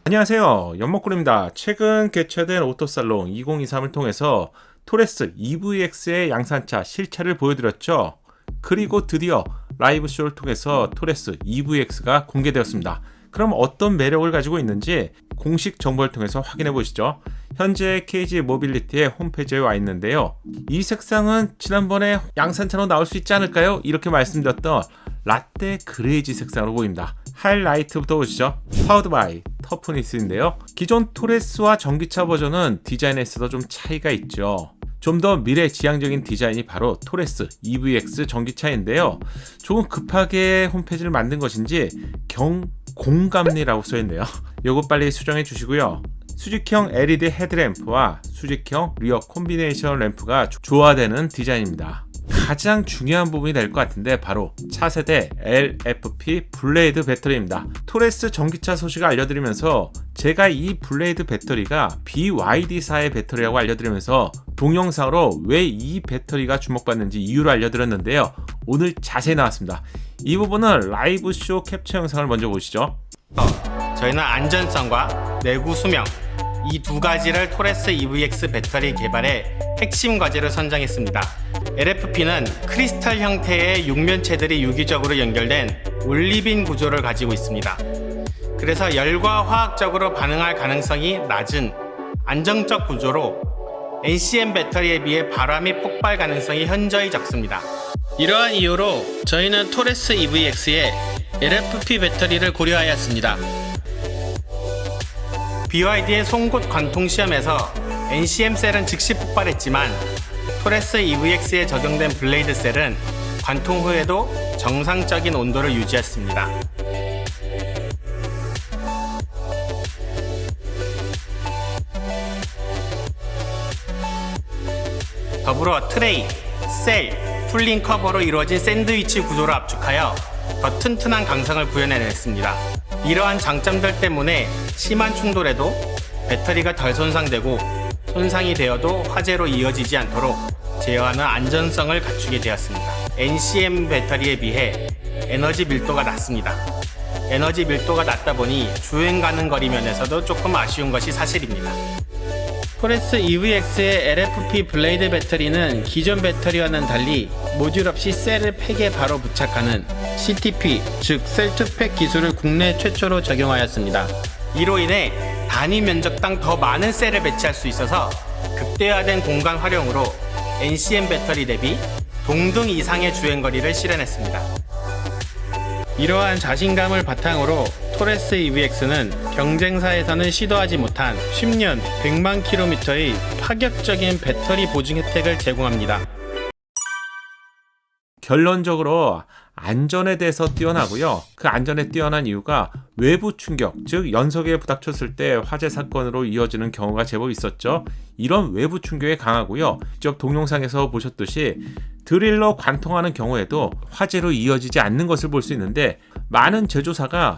안녕하세요, 연목구입니다. 최근 개최된 오토살롱 2023을 통해서 토레스 EVX의 양산차 실차를 보여드렸죠. 그리고 드디어 라이브 쇼를 통해서 토레스 EVX가 공개되었습니다. 그럼 어떤 매력을 가지고 있는지 공식 정보를 통해서 확인해 보시죠. 현재 KG 모빌리티의 홈페이지에 와 있는데요. 이 색상은 지난번에 양산차로 나올 수 있지 않을까요? 이렇게 말씀드렸던 라떼 그레이지 색상으로 보입니다. 하이라이트부터 보시죠. 파워드 바이 터프니스인데요. 기존 토레스와 전기차 버전은 디자인에서도 좀 차이가 있죠. 좀 더 미래지향적인 디자인이 바로 토레스 EVX 전기차인데요. 조금 급하게 홈페이지를 만든 것인지 공감리라고 써있네요. 요거 빨리 수정해 주시고요. 수직형 LED 헤드램프와 수직형 리어 콤비네이션 램프가 조화되는 디자인입니다. 가장 중요한 부분이 될 것 같은데 바로 차세대 LFP 블레이드 배터리입니다. 토레스 전기차 소식을 알려드리면서 제가 이 블레이드 배터리가 BYD사의 배터리라고 알려드리면서 동영상으로 왜 이 배터리가 주목받는지 이유를 알려드렸는데요. 오늘 자세히 나왔습니다. 이 부분은 라이브 쇼 캡처 영상을 먼저 보시죠. 저희는 안전성과 내구 수명 이 두 가지를 토레스 EVX 배터리 개발의 핵심 과제로 선정했습니다. LFP는 크리스탈 형태의 육면체들이 유기적으로 연결된 올리빈 구조를 가지고 있습니다. 그래서 열과 화학적으로 반응할 가능성이 낮은 안정적 구조로 NCM 배터리에 비해 발화 및 폭발 가능성이 현저히 적습니다. 이러한 이유로 저희는 토레스 EVX에 LFP 배터리를 고려하였습니다. BYD의 송곳 관통 시험에서 NCM 셀은 즉시 폭발했지만 토레스 EVX에 적용된 블레이드 셀은 관통 후에도 정상적인 온도를 유지했습니다. 더불어 트레이, 셀, 풀링 커버로 이루어진 샌드위치 구조를 압축하여 더 튼튼한 강성을 구현해냈습니다. 이러한 장점들 때문에 심한 충돌에도 배터리가 덜 손상되고 손상이 되어도 화재로 이어지지 않도록 제어하는 안전성을 갖추게 되었습니다. NCM 배터리에 비해 에너지 밀도가 낮습니다. 에너지 밀도가 낮다 보니 주행 가는 거리 면에서도 조금 아쉬운 것이 사실입니다. 토레스 EVX의 LFP 블레이드 배터리는 기존 배터리와는 달리 모듈 없이 셀을 팩에 바로 부착하는 CTP, 즉 셀투팩 기술을 국내 최초로 적용하였습니다. 이로 인해 단위 면적당 더 많은 셀을 배치할 수 있어서 극대화된 공간 활용으로 NCM 배터리 대비 동등 이상의 주행거리를 실현했습니다. 이러한 자신감을 바탕으로 토레스 EVX는 경쟁사에서는 시도하지 못한 10년 100만 킬로미터의 파격적인 배터리 보증 혜택을 제공합니다. 결론적으로 안전에 대해서 뛰어나고요. 그 안전에 뛰어난 이유가 외부 충격, 즉 연석에 부닥쳤을 때 화재 사건으로 이어지는 경우가 제법 있었죠. 이런 외부 충격에 강하고요. 직접 동영상에서 보셨듯이 드릴로 관통하는 경우에도 화재로 이어지지 않는 것을 볼 수 있는데 많은 제조사가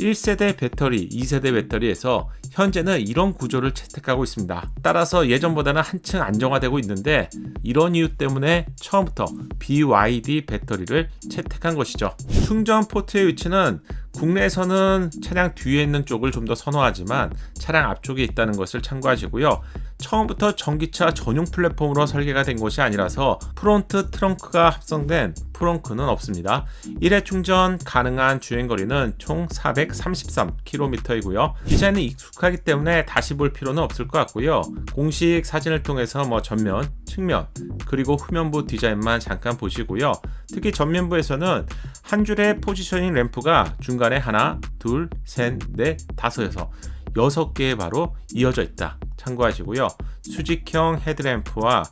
1세대 배터리, 2세대 배터리에서 현재는 이런 구조를 채택하고 있습니다. 따라서 예전보다는 한층 안정화되고 있는데 이런 이유 때문에 처음부터 BYD 배터리를 채택한 것이죠. 충전 포트의 위치는 국내에서는 차량 뒤에 있는 쪽을 좀 더 선호하지만 차량 앞쪽에 있다는 것을 참고하시고요. 처음부터 전기차 전용 플랫폼으로 설계가 된 것이 아니라서 프론트 트렁크가 합성된 프렁크는 없습니다. 1회 충전 가능한 주행거리는 총 433km이고요. 디자인은 익숙하기 때문에 다시 볼 필요는 없을 것 같고요. 공식 사진을 통해서 전면, 측면, 그리고 후면부 디자인만 잠깐 보시고요. 특히 전면부에서는 한 줄의 포지셔닝 램프가 중간에 하나, 둘, 셋, 넷, 다섯에서 6개의 바로 이어져 있다. 참고하시고요. 수직형 헤드램프와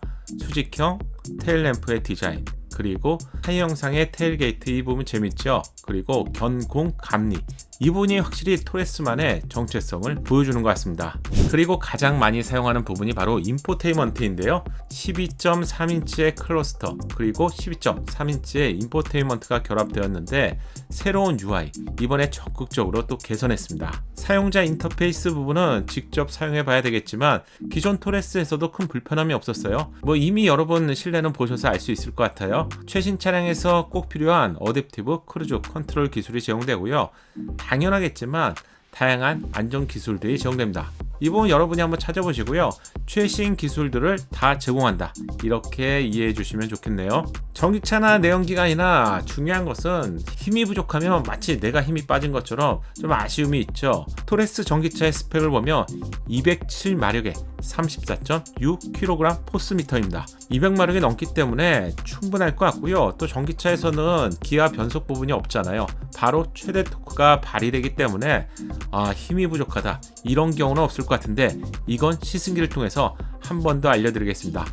수직형 테일램프의 디자인, 그리고 하이 영상의 테일게이트 이 부분 재밌죠? 그리고 견공 감리 이 부분이 확실히 토레스만의 정체성을 보여주는 것 같습니다. 그리고 가장 많이 사용하는 부분이 바로 인포테인먼트인데요. 12.3인치의 클러스터 그리고 12.3인치의 인포테인먼트가 결합되었는데 새로운 UI 이번에 적극적으로 또 개선했습니다. 사용자 인터페이스 부분은 직접 사용해 봐야 되겠지만 기존 토레스에서도 큰 불편함이 없었어요. 이미 여러 번 실내는 보셔서 알 수 있을 것 같아요. 최신 차량에서 꼭 필요한 어댑티브 크루즈 컨트롤 기술이 제공되고요. 당연하겠지만 다양한 안전 기술들이 제공됩니다. 이 부분 여러분이 한번 찾아보시고요. 최신 기술들을 다 제공한다. 이렇게 이해해 주시면 좋겠네요. 전기차나 내연기관이나 중요한 것은 힘이 부족하면 마치 내가 힘이 빠진 것처럼 좀 아쉬움이 있죠. 토레스 전기차의 스펙을 보면 207마력에 34.6kg 포스미터입니다. 200마력이 넘기 때문에 충분할 것 같고요. 또 전기차에서는 기아 변속 부분이 없잖아요. 바로 최대 토크가 발휘되기 때문에 힘이 부족하다 이런 경우는 없을 것 같은데 이건 시승기를 통해서 한 번 더 알려드리겠습니다.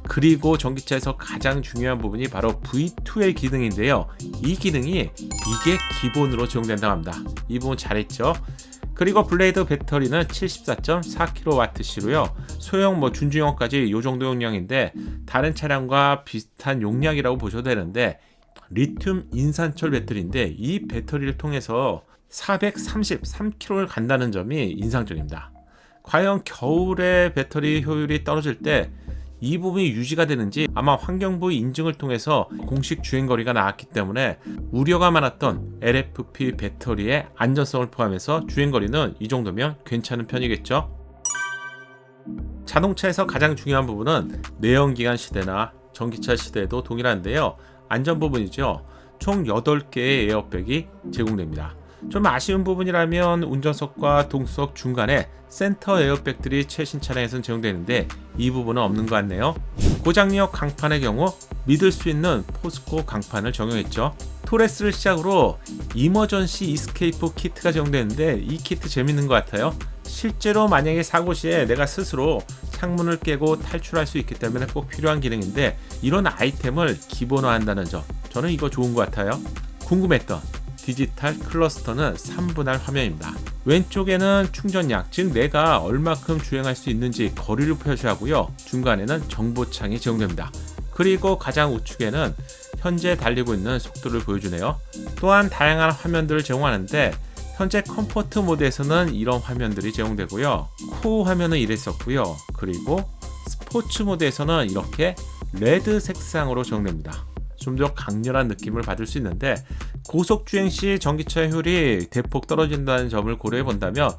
그리고 전기차에서 가장 중요한 부분이 바로 V2L 기능인데요. 이 기능이 이게 기본으로 적용된다고 합니다. 이 부분 잘했죠? 그리고 블레이드 배터리는 74.4kWh로요. 소형 준중형까지 이 정도 용량인데 다른 차량과 비슷한 용량이라고 보셔도 되는데 리튬 인산철 배터리인데 이 배터리를 통해서 433km를 간다는 점이 인상적입니다. 과연 겨울에 배터리 효율이 떨어질 때 이 부분이 유지가 되는지 아마 환경부 인증을 통해서 공식 주행거리가 나왔기 때문에 우려가 많았던 LFP 배터리의 안전성을 포함해서 주행거리는 이 정도면 괜찮은 편이겠죠. 자동차에서 가장 중요한 부분은 내연기관 시대나 전기차 시대에도 동일한데요. 안전 부분이죠. 총 8개의 에어백이 제공됩니다. 좀 아쉬운 부분이라면 운전석과 동수석 중간에 센터 에어백들이 최신 차량에서는 제공되는데 이 부분은 없는 것 같네요. 고장력 강판의 경우 믿을 수 있는 포스코 강판을 적용했죠. 토레스를 시작으로 이머전시 이스케이프 키트가 제공되는데 이 키트 재밌는 것 같아요. 실제로 만약에 사고 시에 내가 스스로 창문을 깨고 탈출할 수 있기 때문에 꼭 필요한 기능인데 이런 아이템을 기본화한다는 점 저는 이거 좋은 것 같아요. 궁금했던 디지털 클러스터는 3분할 화면입니다. 왼쪽에는 충전량, 즉 내가 얼마큼 주행할 수 있는지 거리를 표시하고요. 중간에는 정보창이 제공됩니다. 그리고 가장 우측에는 현재 달리고 있는 속도를 보여주네요. 또한 다양한 화면들을 제공하는데 현재 컴포트 모드에서는 이런 화면들이 제공되고요. 코어 화면은 이랬었고요. 그리고 스포츠 모드에서는 이렇게 레드 색상으로 제공됩니다. 좀 더 강렬한 느낌을 받을 수 있는데 고속주행 시 전기차의 효율이 대폭 떨어진다는 점을 고려해 본다면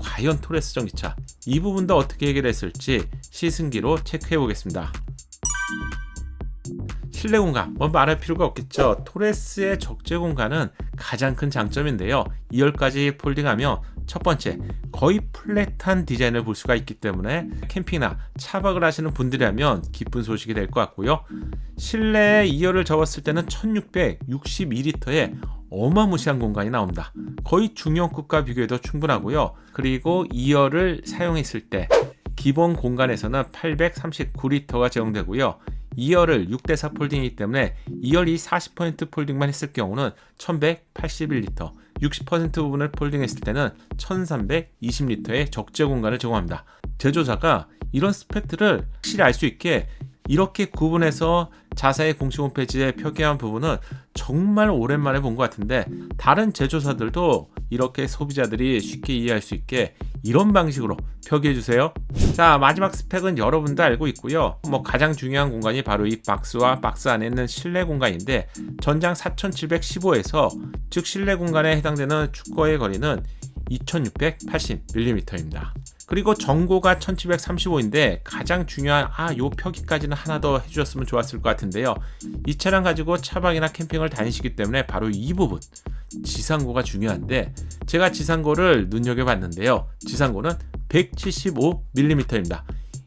과연 토레스 전기차 이 부분도 어떻게 해결했을지 시승기로 체크해 보겠습니다. 실내 공간 말할 필요가 없겠죠. 토레스의 적재 공간은 가장 큰 장점인데요. 2열까지 폴딩하면 첫 번째 거의 플랫한 디자인을 볼 수가 있기 때문에 캠핑이나 차박을 하시는 분들이라면 기쁜 소식이 될 것 같고요. 실내에 2열을 접었을 때는 1662리터의 어마무시한 공간이 나옵니다. 거의 중형급과 비교해도 충분하고요. 그리고 2열을 사용했을 때 기본 공간에서는 839리터가 제공되고요. 2열을 6대4 폴딩이기 때문에 2열이 40% 폴딩만 했을 경우는 1181리터, 60% 부분을 폴딩했을 때는 1320리터의 적재 공간을 제공합니다. 제조사가 이런 스펙들을 확실히 알 수 있게 이렇게 구분해서 자사의 공식 홈페이지에 표기한 부분은 정말 오랜만에 본 것 같은데 다른 제조사들도 이렇게 소비자들이 쉽게 이해할 수 있게 이런 방식으로 표기해 주세요. 자, 마지막 스펙은 여러분도 알고 있고요. 가장 중요한 공간이 바로 이 박스와 박스 안에 있는 실내 공간인데 전장 4715에서 즉 실내 공간에 해당되는 축거의 거리는 2680mm입니다. 그리고 전고가 1735인데 가장 중요한 요 표기까지는 하나 더 해주셨으면 좋았을 것 같은데요. 이 차량 가지고 차박이나 캠핑을 다니시기 때문에 바로 이 부분 지상고가 중요한데 제가 지상고를 눈여겨봤는데요. 지상고는 175mm입니다.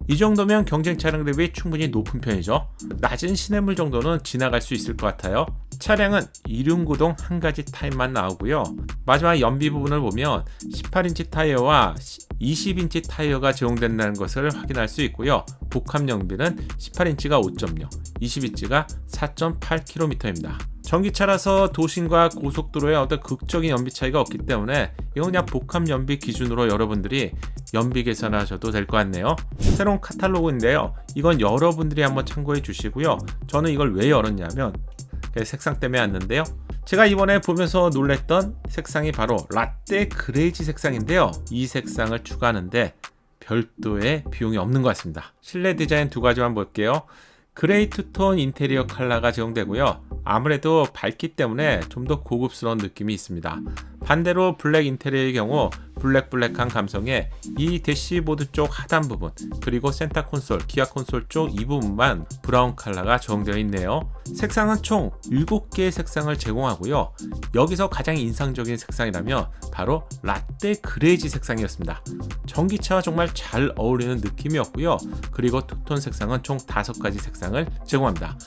이 정도면 경쟁 차량 대비 충분히 높은 편이죠. 낮은 시냇물 정도는 지나갈 수 있을 것 같아요. 차량은 이륜구동 한 가지 타입만 나오고요. 마지막 연비 부분을 보면 18인치 타이어와 20인치 타이어가 제공된다는 것을 확인할 수 있고요. 복합 연비는 18인치가 5.0, 20인치가 4.8km입니다. 전기차라서 도심과 고속도로에 어떤 극적인 연비 차이가 없기 때문에 이건 그냥 복합 연비 기준으로 여러분들이 연비 계산하셔도 될 것 같네요. 새로운 카탈로그인데요. 이건 여러분들이 한번 참고해 주시고요. 저는 이걸 왜 열었냐면 색상 때문에 왔는데요. 제가 이번에 보면서 놀랬던 색상이 바로 라떼 그레이지 색상인데요. 이 색상을 추가하는데 별도의 비용이 없는 것 같습니다. 실내 디자인 두 가지만 볼게요. 그레이 투톤 인테리어 컬러가 제공되고요. 아무래도 밝기 때문에 좀 더 고급스러운 느낌이 있습니다. 반대로 블랙 인테리어의 경우 블랙한 감성에 이 대시보드 쪽 하단 부분 그리고 센터 콘솔, 기아 콘솔 쪽 이 부분만 브라운 컬러가 적용되어 있네요. 색상은 총 7개의 색상을 제공하고요. 여기서 가장 인상적인 색상이라면 바로 라떼 그레이지 색상이었습니다. 전기차와 정말 잘 어울리는 느낌이었고요. 그리고 투톤 색상은 총 5가지 색상을 제공합니다.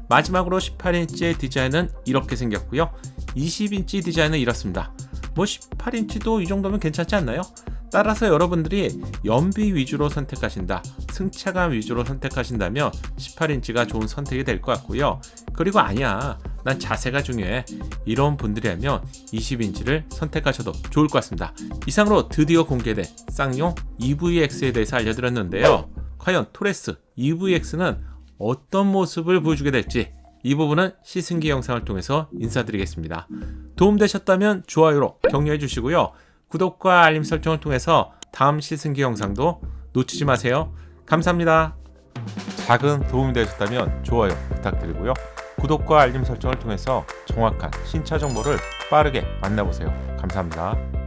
마지막으로 18인치의 디자인은 이렇게 생겼고요. 20인치 디자인은 이렇습니다. 18인치도 이 정도면 괜찮지 않나요? 따라서 여러분들이 연비 위주로 선택하신다, 승차감 위주로 선택하신다면 18인치가 좋은 선택이 될 것 같고요. 그리고 아니야, 난 자세가 중요해, 이런 분들이라면 20인치를 선택하셔도 좋을 것 같습니다. 이상으로 드디어 공개된 쌍용 EVX에 대해서 알려드렸는데요. 과연 토레스 EVX는 어떤 모습을 보여주게 될지 이 부분은 시승기 영상을 통해서 인사드리겠습니다. 도움되셨다면 좋아요로 격려해 주시고요. 구독과 알림 설정을 통해서 다음 시승기 영상도 놓치지 마세요. 감사합니다. 작은 도움이 되셨다면 좋아요 부탁드리고요. 구독과 알림 설정을 통해서 정확한 신차 정보를 빠르게 만나보세요. 감사합니다.